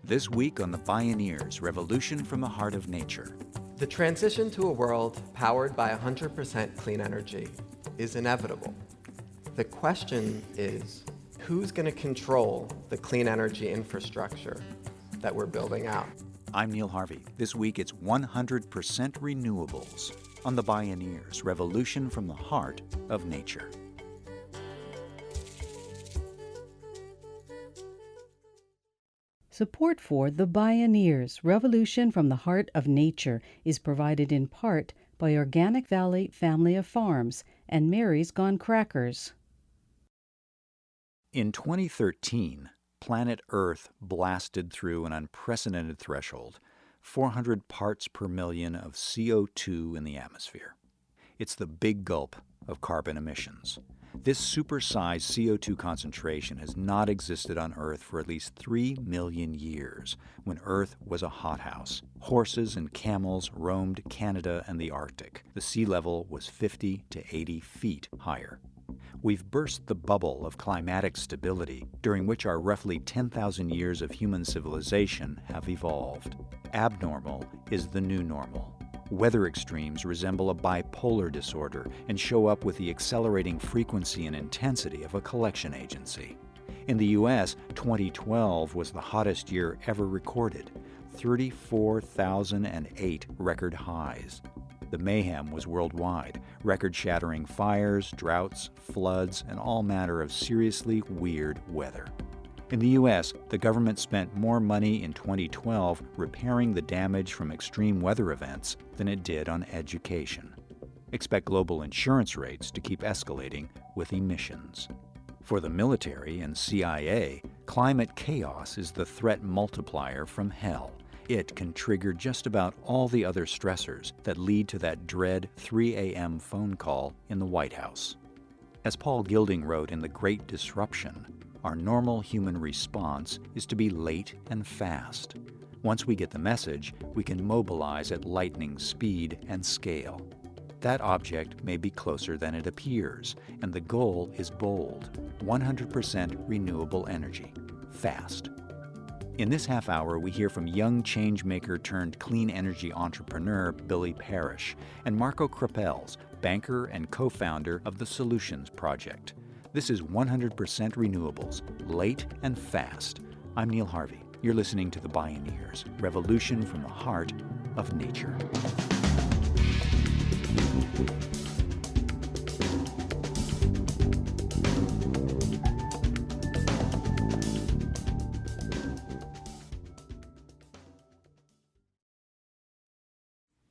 This week on the Bioneers, Revolution from the Heart of Nature. The transition to a world powered by 100% clean energy is inevitable. The question is, who's going to control the clean energy infrastructure that we're building out? I'm Neil Harvey. This week it's 100% renewables on the Bioneers, Revolution from the Heart of Nature. Support for The Bioneers, Revolution from the Heart of Nature is provided in part by Organic Valley Family of Farms and Mary's Gone Crackers. In 2013, planet Earth blasted through an unprecedented threshold, 400 parts per million of CO2 in the atmosphere. It's the big gulp of carbon emissions. This supersized CO2 concentration has not existed on Earth for at least 3 million years, when Earth was a hothouse. Horses and camels roamed Canada and the Arctic. The sea level was 50 to 80 feet higher. We've burst the bubble of climatic stability, during which our roughly 10,000 years of human civilization have evolved. Abnormal is the new normal. Weather extremes resemble a bipolar disorder and show up with the accelerating frequency and intensity of a collection agency. In the U.S., 2012 was the hottest year ever recorded, 34,008 record highs. The mayhem was worldwide, record-shattering fires, droughts, floods, and all manner of seriously weird weather. In the U.S., the government spent more money in 2012 repairing the damage from extreme weather events than it did on education. Expect global insurance rates to keep escalating with emissions. For the military and CIA, climate chaos is the threat multiplier from hell. It can trigger just about all the other stressors that lead to that dread 3 a.m. phone call in the White House. As Paul Gilding wrote in The Great Disruption, our normal human response is to be late and fast. Once we get the message, we can mobilize at lightning speed and scale. That object may be closer than it appears, and the goal is bold: 100% renewable energy, fast. In this half hour, we hear from young changemaker turned clean energy entrepreneur Billy Parish and Marco Krapels, banker and co-founder of the Solutions Project. This is 100% renewables, late and fast. I'm Neil Harvey. You're listening to The Bioneers, Revolution from the Heart of Nature.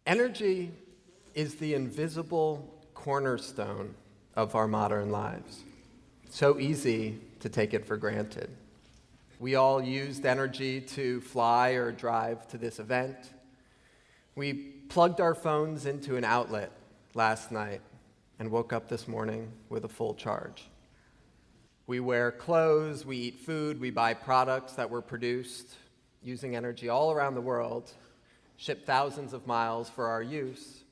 Energy is the invisible cornerstone of our modern lives. So easy to take it for granted. We all used energy to fly or drive to this event. We plugged our phones into an outlet last night and woke up this morning with a full charge. We wear clothes, we eat food, we buy products that were produced using energy all around the world, ship thousands of miles for our use,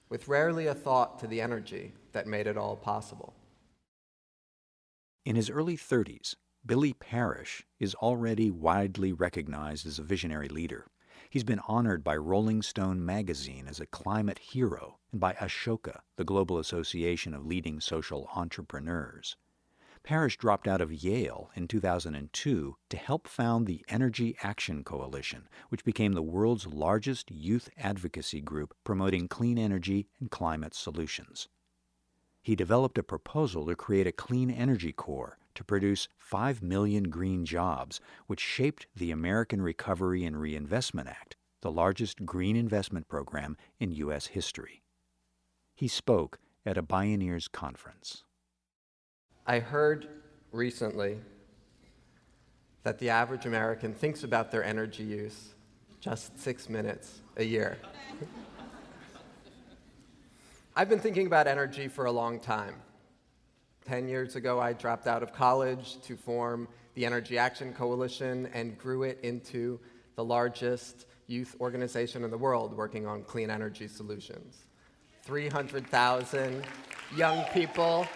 with rarely a thought to the energy that made it all possible. In his early 30s, Billy Parish is already widely recognized as a visionary leader. He's been honored by Rolling Stone magazine as a climate hero and by Ashoka, the Global Association of Leading Social Entrepreneurs. Parish dropped out of Yale in 2002 to help found the Energy Action Coalition, which became the world's largest youth advocacy group promoting clean energy and climate solutions. He developed a proposal to create a clean energy corps to produce 5 million green jobs, which shaped the American Recovery and Reinvestment Act, the largest green investment program in U.S. history. He spoke at a Bioneers conference. I heard recently that the average American thinks about their energy use just 6 minutes a year. I've been thinking about energy for a long time. 10 years ago, I dropped out of college to form the Energy Action Coalition and grew it into the largest youth organization in the world working on clean energy solutions. 300,000 young people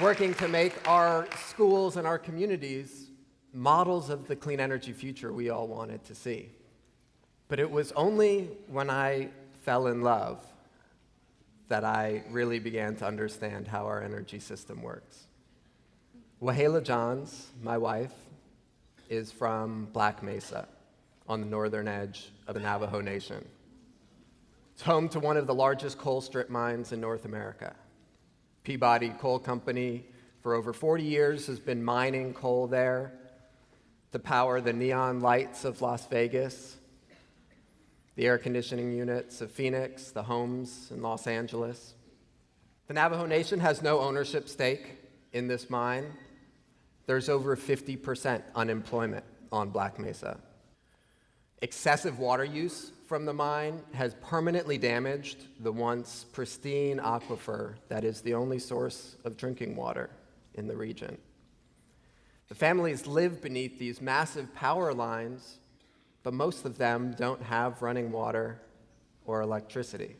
working to make our schools and our communities models of the clean energy future we all wanted to see. But it was only when I fell in love that I really began to understand how our energy system works. Wahala Johns, my wife, is from Black Mesa on the northern edge of the Navajo Nation. It's home to one of the largest coal strip mines in North America. Peabody Coal Company, for over 40 years, has been mining coal there to power the neon lights of Las Vegas, the air conditioning units of Phoenix, the homes in Los Angeles. The Navajo Nation has no ownership stake in this mine. There's over 50% unemployment on Black Mesa. Excessive water use from the mine has permanently damaged the once pristine aquifer that is the only source of drinking water in the region. The families live beneath these massive power lines, but most of them don't have running water or electricity.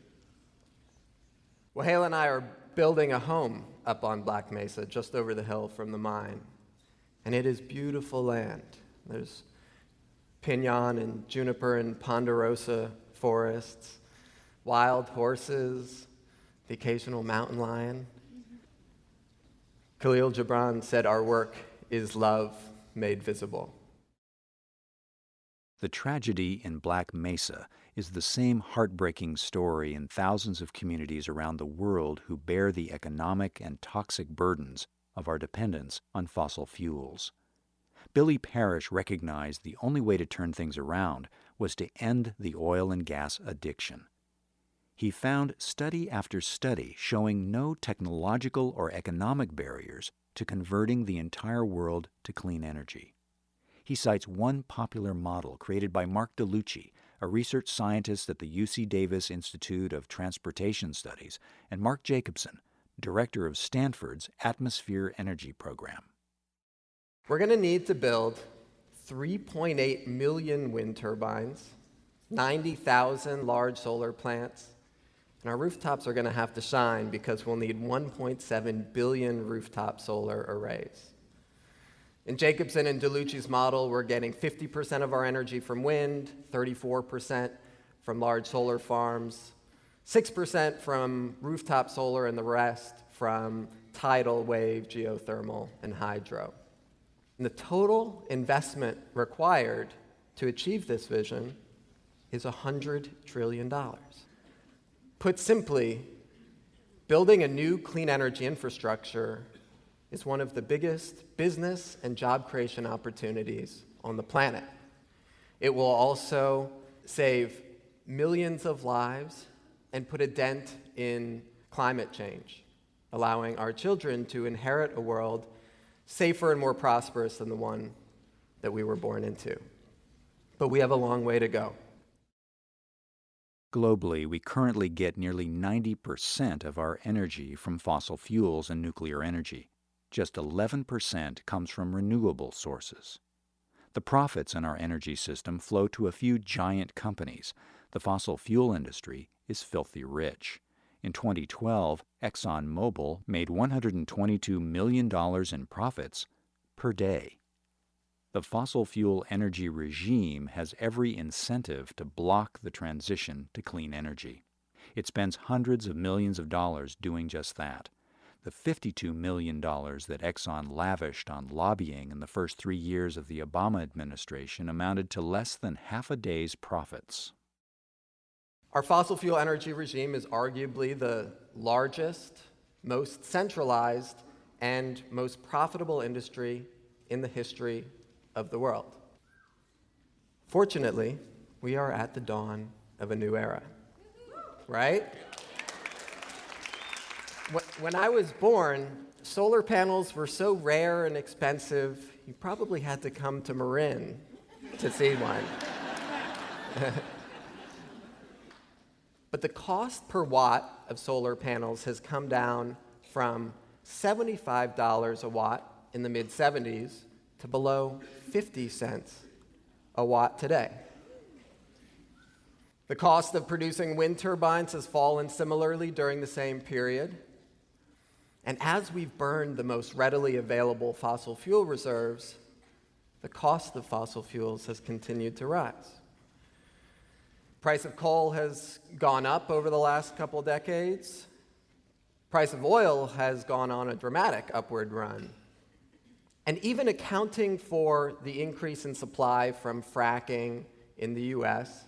Wahala and I are building a home up on Black Mesa, just over the hill from the mine. And it is beautiful land. There's pinon and juniper and ponderosa forests, wild horses, the occasional mountain lion. Khalil Gibran said our work is love made visible. The tragedy in Black Mesa is the same heartbreaking story in thousands of communities around the world who bear the economic and toxic burdens of our dependence on fossil fuels. Billy Parish recognized the only way to turn things around was to end the oil and gas addiction. He found study after study showing no technological or economic barriers to converting the entire world to clean energy. He cites one popular model created by Mark DeLucci, a research scientist at the UC Davis Institute of Transportation Studies, and Mark Jacobson, director of Stanford's Atmosphere Energy Program. We're going to need to build 3.8 million wind turbines, 90,000 large solar plants, and our rooftops are going to have to shine because we'll need 1.7 billion rooftop solar arrays. In Jacobson and DeLucci's model, we're getting 50% of our energy from wind, 34% from large solar farms, 6% from rooftop solar, and the rest from tidal, wave, geothermal, and hydro. And the total investment required to achieve this vision is $100 trillion. Put simply, building a new clean energy infrastructure is one of the biggest business and job creation opportunities on the planet. It will also save millions of lives and put a dent in climate change, allowing our children to inherit a world safer and more prosperous than the one that we were born into. But we have a long way to go. Globally, we currently get nearly 90% of our energy from fossil fuels and nuclear energy. Just 11% comes from renewable sources. The profits in our energy system flow to a few giant companies. The fossil fuel industry is filthy rich. In 2012, ExxonMobil made $122 million in profits per day. The fossil fuel energy regime has every incentive to block the transition to clean energy. It spends hundreds of millions of dollars doing just that. The $52 million that Exxon lavished on lobbying in the first 3 years of the Obama administration amounted to less than half a day's profits. Our fossil fuel energy regime is arguably the largest, most centralized, and most profitable industry in the history of the world. Fortunately, we are at the dawn of a new era, right? When I was born, solar panels were so rare and expensive, you probably had to come to Marin to see one. But the cost per watt of solar panels has come down from $75 a watt in the mid-'70s to below 50 cents a watt today. The cost of producing wind turbines has fallen similarly during the same period. And as we've burned the most readily available fossil fuel reserves, the cost of fossil fuels has continued to rise. Price of coal has gone up over the last couple decades. Price of oil has gone on a dramatic upward run. And even accounting for the increase in supply from fracking in the US,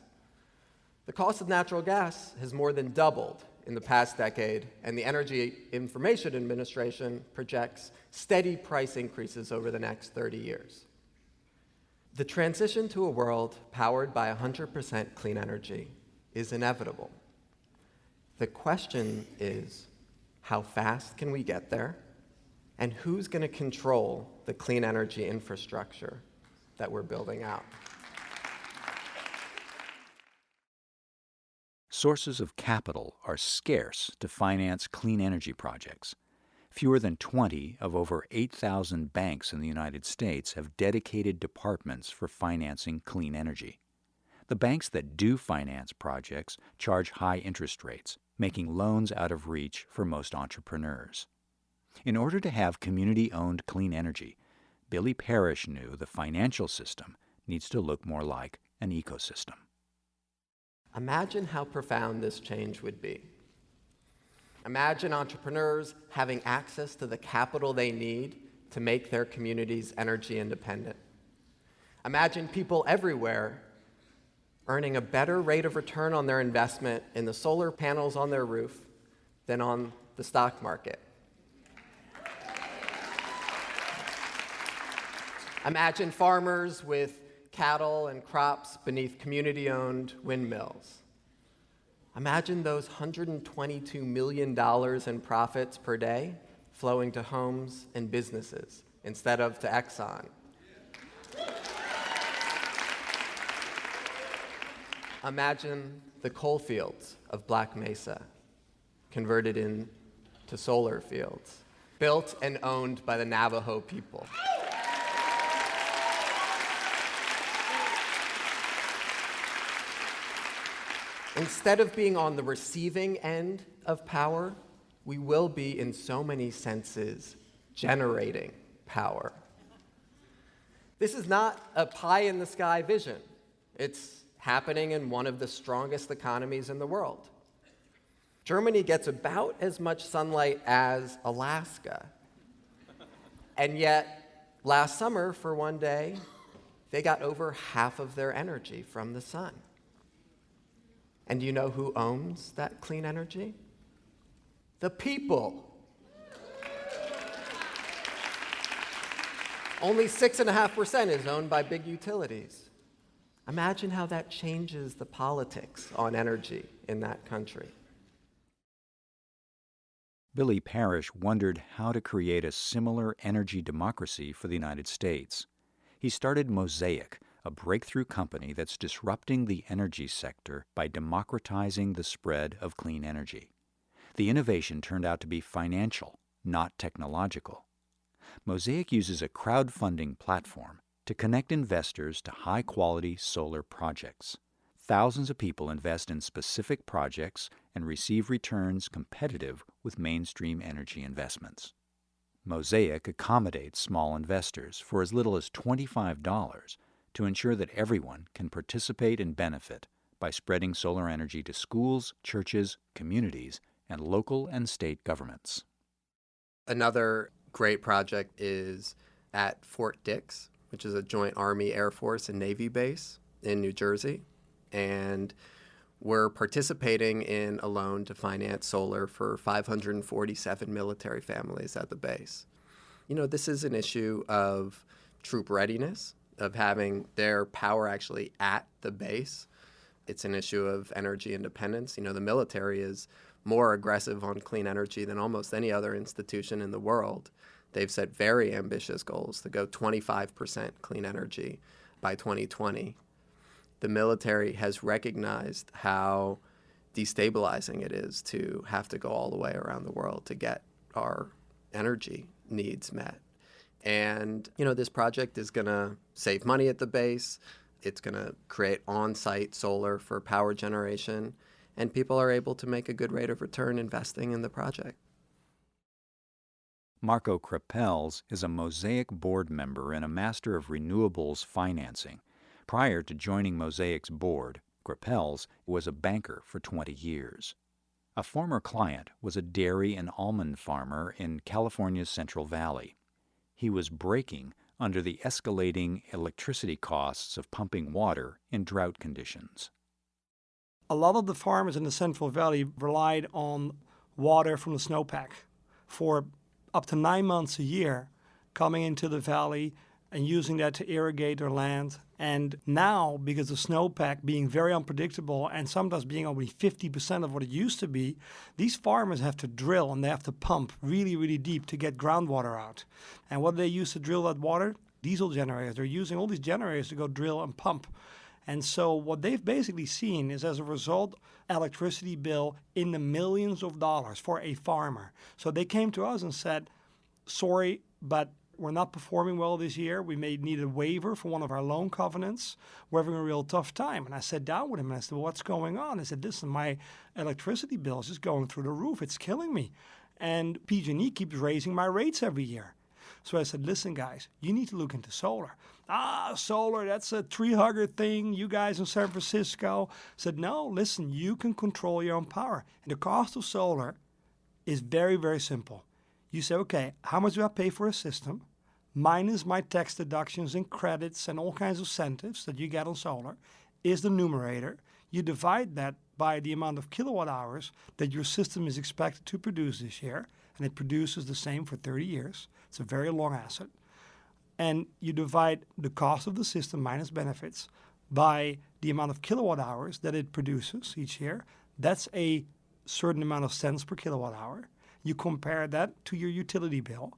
the cost of natural gas has more than doubled in the past decade, and the Energy Information Administration projects steady price increases over the next 30 years. The transition to a world powered by 100% clean energy is inevitable. The question is, how fast can we get there? And who's going to control the clean energy infrastructure that we're building out? Sources of capital are scarce to finance clean energy projects. Fewer than 20 of over 8,000 banks in the United States have dedicated departments for financing clean energy. The banks that do finance projects charge high interest rates, making loans out of reach for most entrepreneurs. In order to have community-owned clean energy, Billy Parish knew the financial system needs to look more like an ecosystem. Imagine how profound this change would be. Imagine entrepreneurs having access to the capital they need to make their communities energy independent. Imagine people everywhere earning a better rate of return on their investment in the solar panels on their roof than on the stock market. Imagine farmers with cattle and crops beneath community-owned windmills. Imagine those $122 million in profits per day flowing to homes and businesses instead of to Exxon. Imagine the coal fields of Black Mesa converted into solar fields, built and owned by the Navajo people. Instead of being on the receiving end of power, we will be, in so many senses, generating power. This is not a pie-in-the-sky vision. It's happening in one of the strongest economies in the world. Germany gets about as much sunlight as Alaska. And yet, last summer, for one day, they got over half of their energy from the sun. And do you know who owns that clean energy? The people. Only 6.5% is owned by big utilities. Imagine how that changes the politics on energy in that country. Billy Parish wondered how to create a similar energy democracy for the United States. He started Mosaic, a breakthrough company that's disrupting the energy sector by democratizing the spread of clean energy. The innovation turned out to be financial, not technological. Mosaic uses a crowdfunding platform to connect investors to high-quality solar projects. Thousands of people invest in specific projects and receive returns competitive with mainstream energy investments. Mosaic accommodates small investors for as little as $25 to ensure that everyone can participate and benefit by spreading solar energy to schools, churches, communities, and local and state governments. Another great project is at Fort Dix, which is a joint Army, Air Force, and Navy base in New Jersey. And we're participating in a loan to finance solar for 547 military families at the base. You know, this is an issue of troop readiness, of having their power actually at the base. It's an issue of energy independence. You know, the military is more aggressive on clean energy than almost any other institution in the world. They've set very ambitious goals to go 25% clean energy by 2020. The military has recognized how destabilizing it is to have to go all the way around the world to get our energy needs met. And, you know, this project is going to save money at the base. It's going to create on-site solar for power generation, and people are able to make a good rate of return investing in the project. Marco Krapels is a Mosaic board member and a master of renewables financing. Prior to joining Mosaic's board, Krapels was a banker for 20 years. A former client was a dairy and almond farmer in California's Central Valley. He was breaking under the escalating electricity costs of pumping water in drought conditions. A lot of the farmers in the Central Valley relied on water from the snowpack for up to 9 months a year, coming into the valley and using that to irrigate their land. And now, because of snowpack being very unpredictable and sometimes being only 50% of what it used to be, these farmers have to drill and they have to pump really, really deep to get groundwater out. And what do they use to drill that water? Diesel generators. They're using all these generators to go drill and pump. And so what they've basically seen is, as a result, electricity bill in the millions of dollars for a farmer. So they came to us and said, sorry, but we're not performing well this year. We may need a waiver for one of our loan covenants. We're having a real tough time. And I sat down with him and I said, well, what's going on? I said, listen, my electricity bill is just going through the roof. It's killing me. And PG&E keeps raising my rates every year. So I said, listen, guys, you need to look into solar. Solar, that's a tree-hugger thing. You guys in San Francisco. I said, no, listen, you can control your own power. And the cost of solar is very, very simple. You say, okay, how much do I pay for a system? Minus my tax deductions and credits and all kinds of incentives that you get on solar is the numerator. You divide that by the amount of kilowatt hours that your system is expected to produce this year, and it produces the same for 30 years. It's a very long asset. And you divide the cost of the system minus benefits by the amount of kilowatt hours that it produces each year. That's a certain amount of cents per kilowatt hour. You compare that to your utility bill.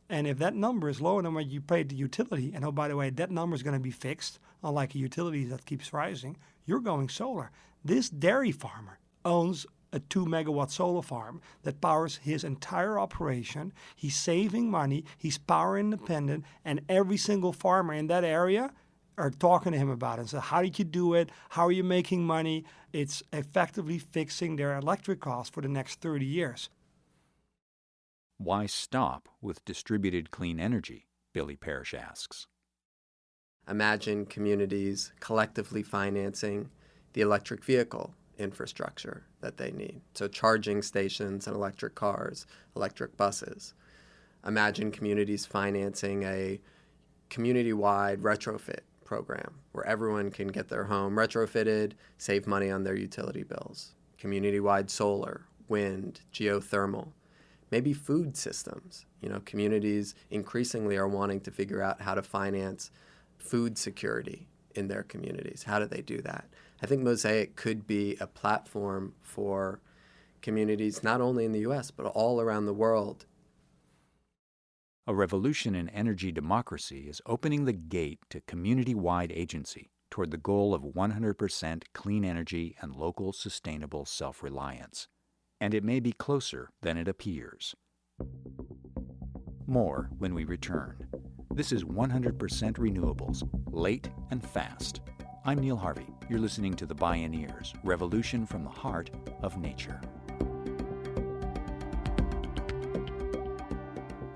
And if that number is lower than what you paid the utility, and oh, by the way, that number is going to be fixed, unlike a utility that keeps rising, you're going solar. This dairy farmer owns a 2-megawatt solar farm that powers his entire operation. He's saving money. He's power independent. And every single farmer in that area are talking to him about it. So how did you do it? How are you making money? It's effectively fixing their electric costs for the next 30 years. Why stop with distributed clean energy? Billy Parish asks. Imagine communities collectively financing the electric vehicle infrastructure that they need. So charging stations and electric cars, electric buses. Imagine communities financing a community-wide retrofit program where everyone can get their home retrofitted, save money on their utility bills. Community-wide solar, wind, geothermal. Maybe food systems. Communities increasingly are wanting to figure out how to finance food security in their communities. How do they do that? I think Mosaic could be a platform for communities not only in the U.S., but all around the world. A revolution in energy democracy is opening the gate to community-wide agency toward the goal of 100% clean energy and local sustainable self-reliance. And it may be closer than it appears. More when we return. This is 100% Renewables, late and fast. I'm Neil Harvey. You're listening to the Bioneers, Revolution from the Heart of Nature.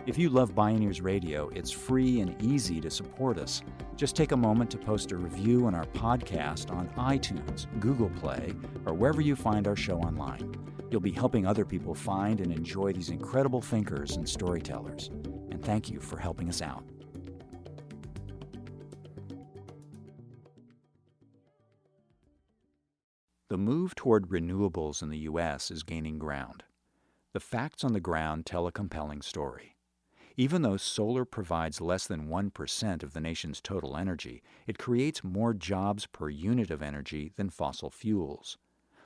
If you love Bioneers Radio, it's free and easy to support us. Just take a moment to post a review on our podcast on iTunes, Google Play, or wherever you find our show online. You'll be helping other people find and enjoy these incredible thinkers and storytellers. And thank you for helping us out. The move toward renewables in the U.S. is gaining ground. The facts on the ground tell a compelling story. Even though solar provides less than 1% of the nation's total energy, it creates more jobs per unit of energy than fossil fuels.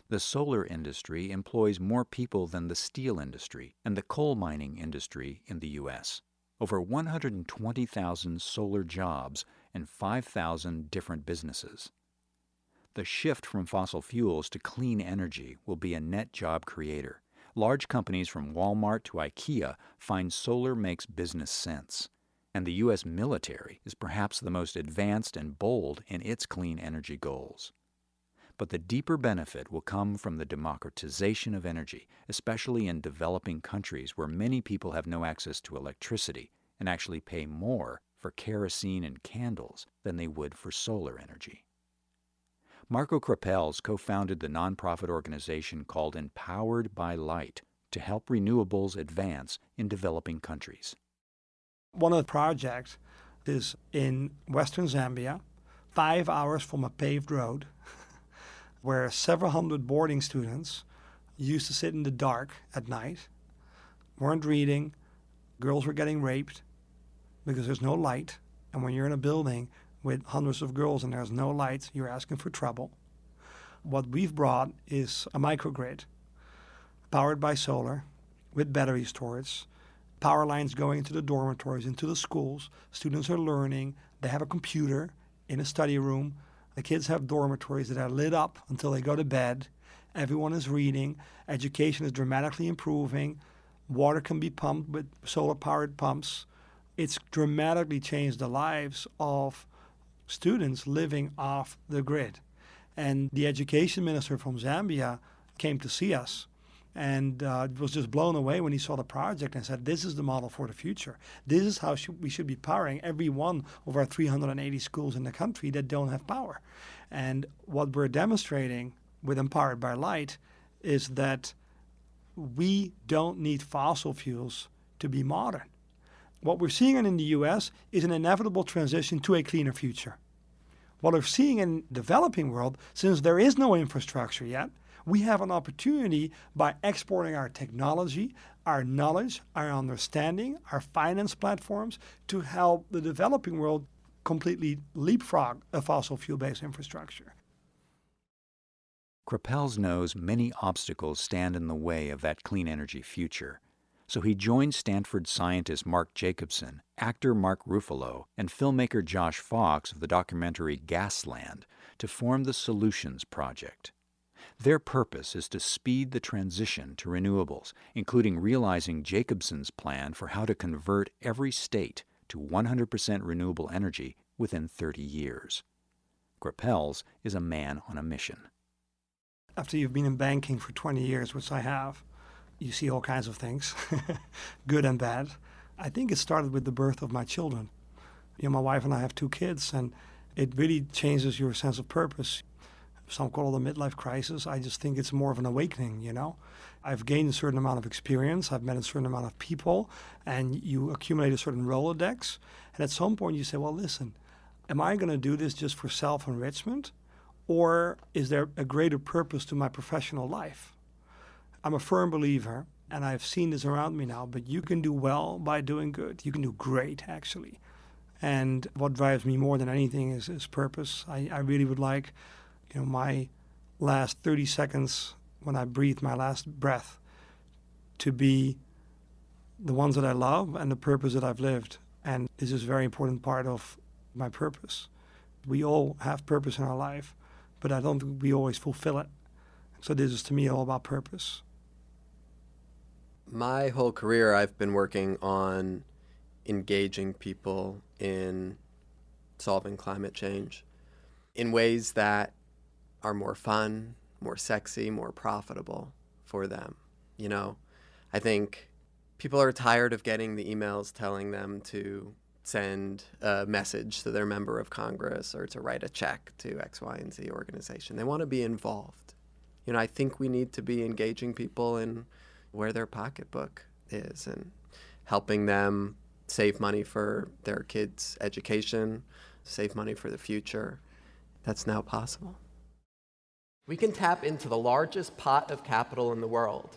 The solar industry employs more people than the steel industry and the coal mining industry in the U.S. Over 120,000 solar jobs and 5,000 different businesses. The shift from fossil fuels to clean energy will be a net job creator. Large companies from Walmart to IKEA find solar makes business sense. And the U.S. military is perhaps the most advanced and bold in its clean energy goals. But the deeper benefit will come from the democratization of energy, especially in developing countries where many people have no access to electricity and actually pay more for kerosene and candles than they would for solar energy. Marco Krapels co-founded the nonprofit organization called Empowered by Light to help renewables advance in developing countries. One of the projects is in western Zambia, 5 hours from a paved road, where several hundred boarding students used to sit in the dark at night, weren't reading, girls were getting raped because there's no light. And when you're in a building with hundreds of girls and there's no light, you're asking for trouble. What we've brought is a microgrid powered by solar with battery storage, power lines going into the dormitories, into the schools. Students are learning. They have a computer in a study room. The kids have dormitories that are lit up until they go to bed. Everyone is reading. Education is dramatically improving. Water can be pumped with solar-powered pumps. It's dramatically changed the lives of students living off the grid. And the education minister from Zambia came to see us and was just blown away when he saw the project and said, this is the model for the future. This is how we should be powering every one of our 380 schools in the country that don't have power. And what we're demonstrating with Empowered by Light is that we don't need fossil fuels to be modern. What we're seeing in the US is an inevitable transition to a cleaner future. What we're seeing in the developing world, since there is no infrastructure yet, we have an opportunity by exporting our technology, our knowledge, our understanding, our finance platforms to help the developing world completely leapfrog a fossil fuel-based infrastructure. Krapels knows many obstacles stand in the way of that clean energy future. So he joined Stanford scientist Mark Jacobson, actor Mark Ruffalo, and filmmaker Josh Fox of the documentary Gasland to form the Solutions Project. Their purpose is to speed the transition to renewables, including realizing Jacobson's plan for how to convert every state to 100% renewable energy within 30 years. Krapels is a man on a mission. After you've been in banking for 20 years, which I have, you see all kinds of things, good and bad. I think it started with the birth of my children. My wife and I have 2 kids, and it really changes your sense of purpose. Some call it a midlife crisis. I just think it's more of an awakening, I've gained a certain amount of experience. I've met a certain amount of people, and you accumulate a certain Rolodex. And at some point you say, well, listen, am I going to do this just for self-enrichment? Or is there a greater purpose to my professional life? I'm a firm believer, and I've seen this around me now, but you can do well by doing good. You can do great, actually. And what drives me more than anything is purpose. I really would like, my last 30 seconds when I breathe my last breath to be the ones that I love and the purpose that I've lived. And this is a very important part of my purpose. We all have purpose in our life, but I don't think we always fulfill it. So this is, to me, all about purpose. My whole career, I've been working on engaging people in solving climate change in ways that are more fun, more sexy, more profitable for them. I think people are tired of getting the emails telling them to send a message to their member of Congress or to write a check to X, Y, and Z organization. They want to be involved. I think we need to be engaging people in where their pocketbook is and helping them save money for their kids' education, save money for the future. That's now possible. We can tap into the largest pot of capital in the world,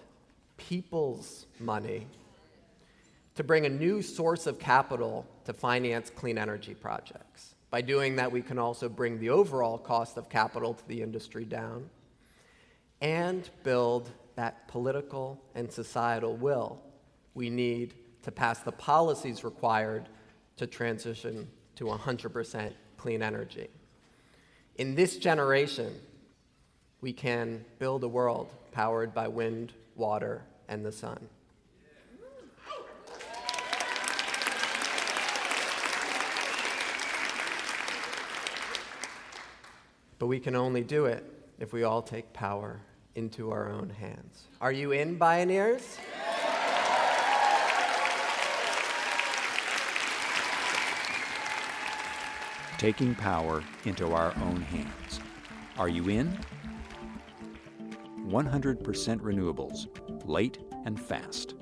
people's money, to bring a new source of capital to finance clean energy projects. By doing that, we can also bring the overall cost of capital to the industry down and build that political and societal will we need to pass the policies required to transition to 100% clean energy. In this generation, we can build a world powered by wind, water, and the sun. But we can only do it if we all take power into our own hands. Are you in, Bioneers? Taking power into our own hands. Are you in? 100% renewables, late and fast.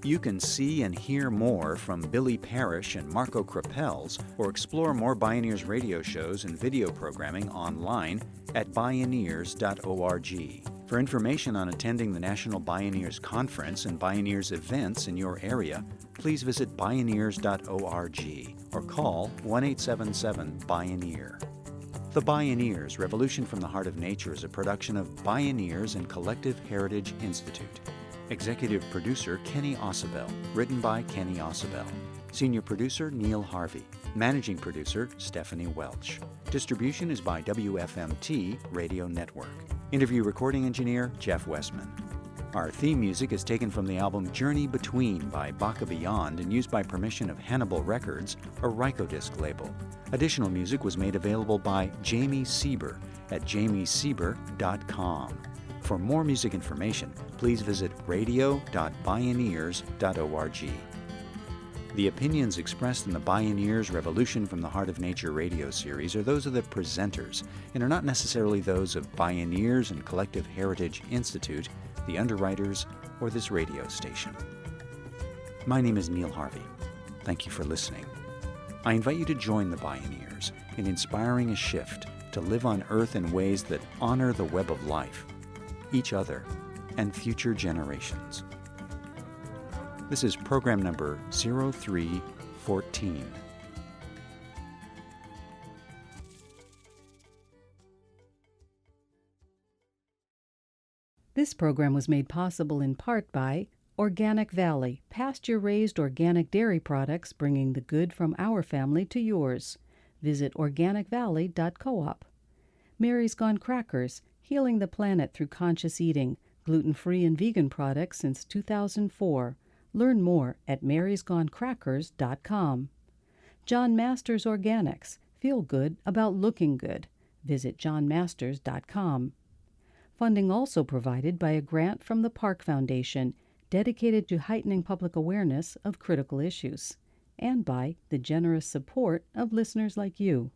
You can see and hear more from Billy Parish and Marco Krapels, or explore more Bioneers radio shows and video programming online at bioneers.org. For information on attending the National Bioneers Conference and Bioneers events in your area, please visit bioneers.org or call 1-877-BIONEER. The Bioneers, Revolution from the Heart of Nature is a production of Bioneers and Collective Heritage Institute. Executive producer Kenny Ossobel, written by Kenny Ossobel. Senior producer Neil Harvey. Managing producer Stephanie Welch. Distribution is by WFMT Radio Network. Interview recording engineer Jeff Westman. Our theme music is taken from the album Journey Between by Baka Beyond and used by permission of Hannibal Records, a Rykodisc label. Additional music was made available by Jamie Sieber at jamiesieber.com. For more music information, please visit radio.bioneers.org. The opinions expressed in the Bioneers Revolution from the Heart of Nature radio series are those of the presenters and are not necessarily those of Bioneers and Collective Heritage Institute, the underwriters, or this radio station. My name is Neil Harvey. Thank you for listening. I invite you to join the Bioneers in inspiring a shift to live on Earth in ways that honor the web of life, each other, and future generations. This is program number 0314. This program was made possible in part by Organic Valley, pasture-raised organic dairy products bringing the good from our family to yours. Visit organicvalley.coop. Mary's Gone Crackers, healing the planet through conscious eating, gluten-free and vegan products since 2004. Learn more at marysgonecrackers.com. John Masters Organics, feel good about looking good. Visit johnmasters.com. Funding also provided by a grant from the Park Foundation, dedicated to heightening public awareness of critical issues, and by the generous support of listeners like you.